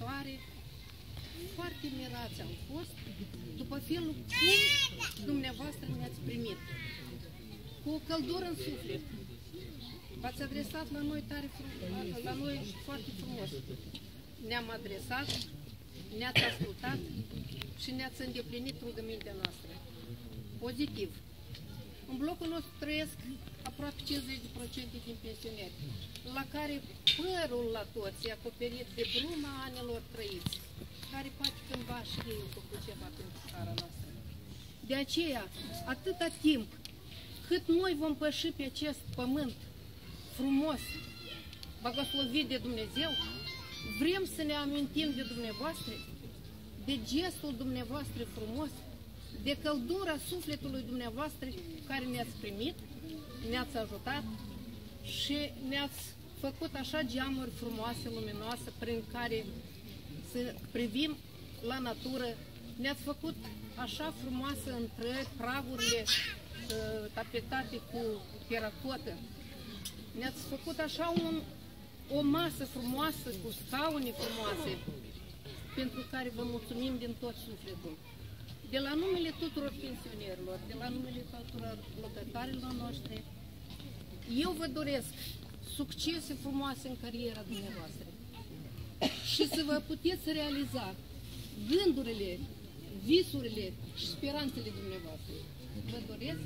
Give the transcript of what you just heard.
sărbătoare, foarte mirați am fost după felul cum dumneavoastră ne-ați primit. Cu o căldură în suflet. V-ați adresat la noi la noi foarte frumos. Ne-am adresat, ne-ați ascultat și ne-ați îndeplinit rugămintea noastră. Pozitiv. În blocul nostru trăiesc aproape 50% din pensioneri, la care părul la toți e acoperit de bruma anilor trăiți, care poate cândva și ei au făcut ceva pentru țara noastră. De aceea, atâta timp cât noi vom păși pe acest pământ frumos, băgăslovit de Dumnezeu, vrem să ne amintim de dumneavoastră, de gestul dumneavoastră frumos, de căldura sufletului dumneavoastră care ne-ați primit, ne-ați ajutat și ne-ați făcut așa geamuri frumoase, luminoase, prin care să privim la natură. Ne-ați făcut așa frumoasă între pragurile tapetate cu teracotă. Ne-ați făcut așa o masă frumoasă, cu scaune frumoase, pentru care vă mulțumim din tot sufletul. De la numele tuturor pensionerilor, de la numele tuturor locatarilor noștri, eu vă doresc succese frumoase în cariera dumneavoastră și să vă puteți realiza gândurile, visurile și speranțele dumneavoastră. Vă doresc